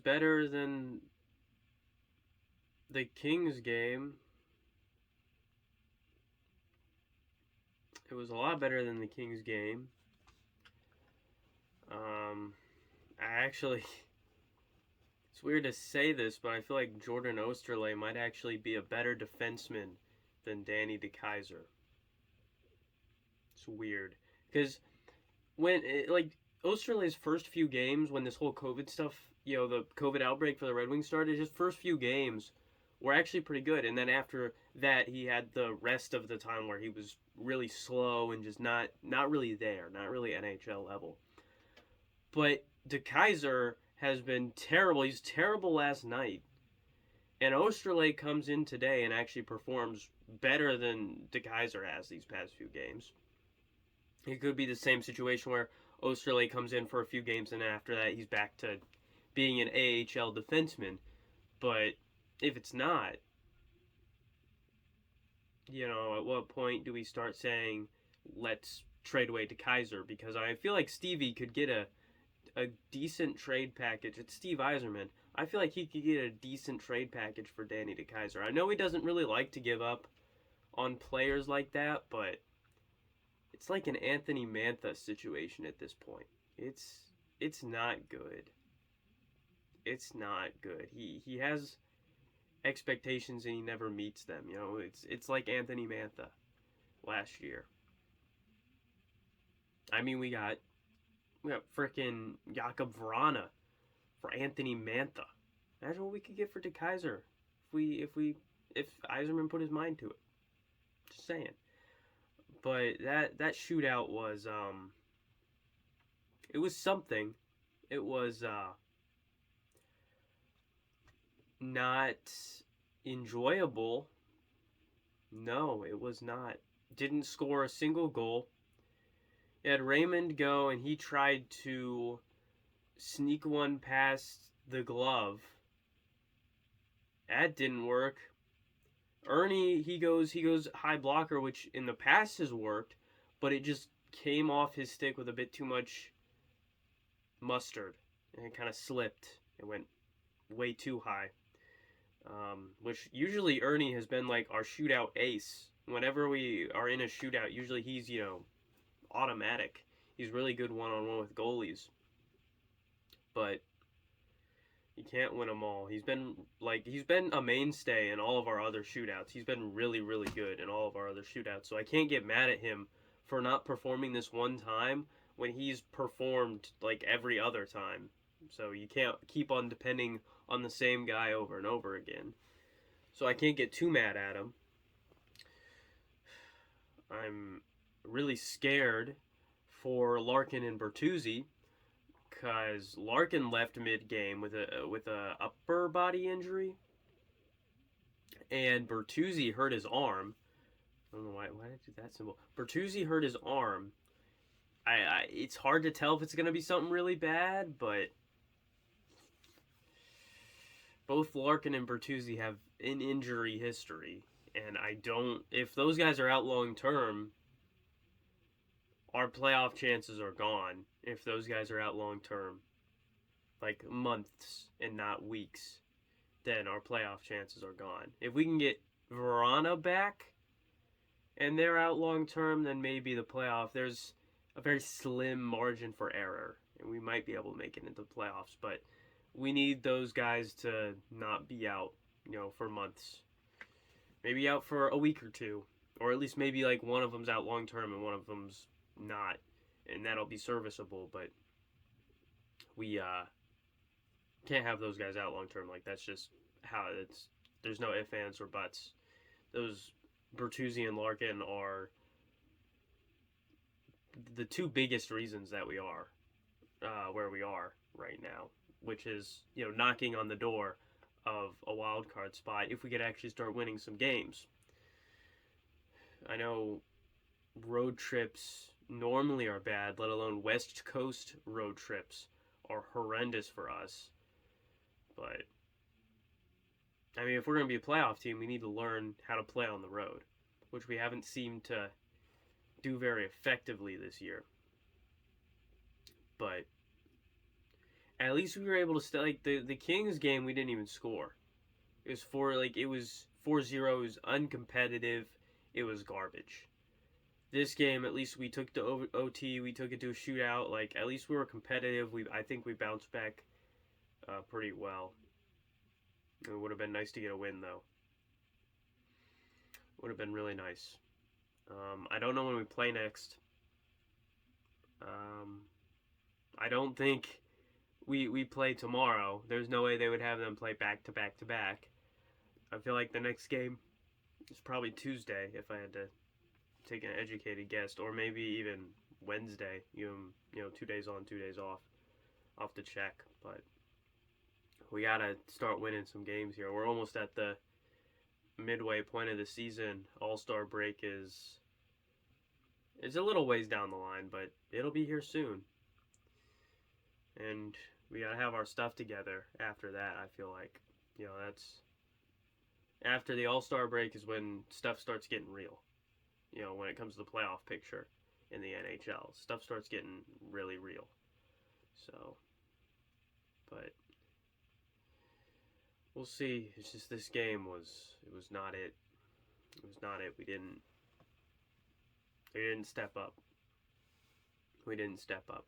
better than the Kings game. It was a lot better than the Kings game. I actually, it's weird to say this, but I feel like Jordan Osterley might actually be a better defenseman than Danny DeKeyser. It's weird because like Osterley's first few games when this whole COVID stuff, the COVID outbreak for the Red Wings started, his first few games were actually pretty good, and then after that, he had the rest of the time where he was really slow and just not really there, not really NHL level. But DeKeyser has been terrible. He's terrible last night. And Osterley comes in today and actually performs better than DeKeyser has these past few games. It could be the same situation where Osterley comes in for a few games and after that he's back to being an AHL defenseman. But if it's not, at what point do we start saying, let's trade away DeKeyser? Because I feel like Stevie could get a decent trade package. It's Steve Yzerman. I feel like he could get a decent trade package for Danny DeKeyser. I know he doesn't really like to give up on players like that, but it's like an Anthony Mantha situation at this point. It's not good. It's not good. He has expectations and he never meets them. It's like Anthony Mantha last year. I mean, we got frickin' Jakub Vrana for Anthony Mantha. Imagine what we could get for DeKeyser if Yzerman put his mind to it. Just saying. But that shootout was it was something. It was not enjoyable. No, it was not. Didn't score a single goal. You had Raymond go and he tried to sneak one past the glove. That didn't work. Ernie, he goes high blocker, which in the past has worked, but it just came off his stick with a bit too much mustard, and it kind of slipped. It went way too high. Which usually Ernie has been like our shootout ace. Whenever we are in a shootout, usually he's, automatic. He's really good one-on-one with goalies. But you can't win them all. He's been a mainstay in all of our other shootouts. He's been really, really good in all of our other shootouts. So I can't get mad at him for not performing this one time when he's performed like every other time. So you can't keep on depending on the same guy over and over again. So I can't get too mad at him. I'm really scared for Larkin and Bertuzzi because Larkin left mid-game with a upper body injury, and Bertuzzi hurt his arm. I don't know why did I do that symbol. Bertuzzi hurt his arm. It's hard to tell if it's gonna be something really bad, but both Larkin and Bertuzzi have an injury history, and if those guys are out long term, our playoff chances are gone. If those guys are out long term, like months and not weeks, then our playoff chances are gone. If we can get Vrana back and they're out long term, then maybe there's a very slim margin for error, and we might be able to make it into the playoffs, but we need those guys to not be out, for months. Maybe out for a week or two, or at least maybe like one of them's out long term and one of them's not, and that'll be serviceable, but we can't have those guys out long term. Like, that's just how it's. There's no ifs, ands, or buts. Those Bertuzzi and Larkin are the two biggest reasons that we are where we are right now, which is, knocking on the door of a wild card spot if we could actually start winning some games. I know road trips normally are bad, let alone West Coast road trips are horrendous for us. But I mean, if we're going to be a playoff team, we need to learn how to play on the road, which we haven't seemed to do very effectively this year. But at least we were able to stay. Like the Kings game, we didn't even score. It was 4-0. It was uncompetitive. It was garbage. This game, at least we took to OT. We took it to a shootout. Like at least we were competitive. I think we bounced back pretty well. It would have been nice to get a win though. Would have been really nice. I don't know when we play next. Um, I don't think we play tomorrow. There's no way they would have them play back to back to back. I feel like the next game is probably Tuesday if I had to take an educated guess, or maybe even Wednesday. 2 days on, 2 days off. I'll have to check, but we gotta start winning some games here. We're almost at the midway point of the season. All-Star break is it's a little ways down the line, but it'll be here soon. And we gotta have our stuff together after that. I feel like that's after the All-Star break is when stuff starts getting real. When it comes to the playoff picture in the NHL, stuff starts getting really real. So, but we'll see. It's just this game was not it. It was not it. We didn't step up. We didn't step up.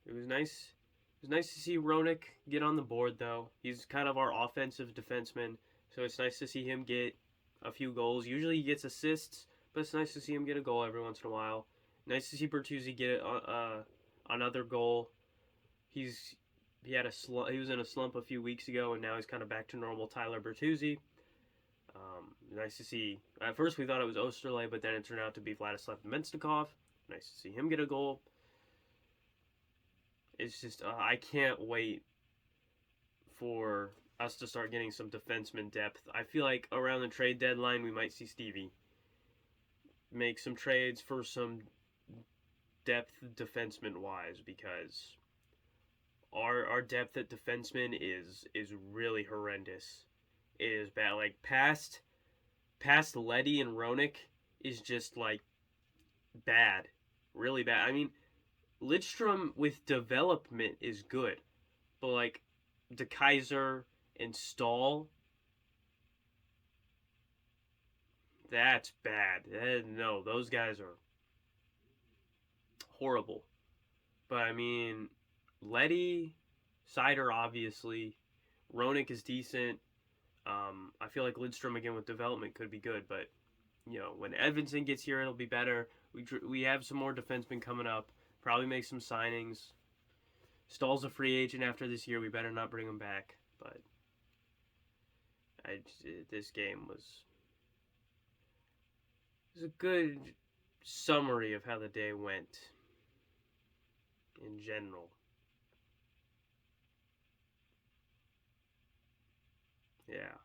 It was nice. It was nice to see Roenick get on the board, though. He's kind of our offensive defenseman, so it's nice to see him get a few goals. Usually he gets assists, but it's nice to see him get a goal every once in a while. Nice to see Bertuzzi get another goal. He was in a slump a few weeks ago, and now he's kind of back to normal Tyler Bertuzzi. Nice to see. At first we thought it was Osterley, but then it turned out to be Vladislav Menstikov. Nice to see him get a goal. It's just I can't wait for us to start getting some defenseman depth. I feel like around the trade deadline we might see Stevie make some trades for some depth defenseman wise, because our depth at defenseman is really horrendous. It is bad. Like past Leddy and Roenick is just like bad, really bad. I mean, Lidstrom with development is good, but like DeKaiser and Stahl, that's bad. No, those guys are horrible. But I mean, Leddy, Seider obviously, Roenick is decent. I feel like Lidstrom again with development could be good, but when Edvinsson gets here, it'll be better. We have some more defensemen coming up. Probably make some signings. Stahl's a free agent after this year. We better not bring him back. But this game was a good summary of how the day went in general. Yeah.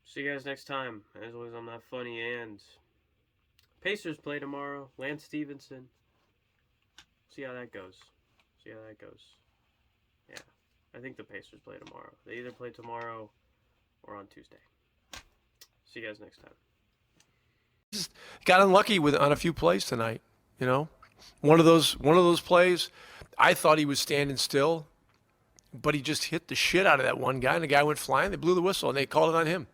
See you guys next time. As always, I'm not funny, and Pacers play tomorrow. Lance Stevenson. See how that goes. Yeah. I think the Pacers play tomorrow. They either play tomorrow or on Tuesday. See you guys next time. Just got unlucky on a few plays tonight. One of those plays, I thought he was standing still, but he just hit the shit out of that one guy, and the guy went flying. They blew the whistle, and they called it on him.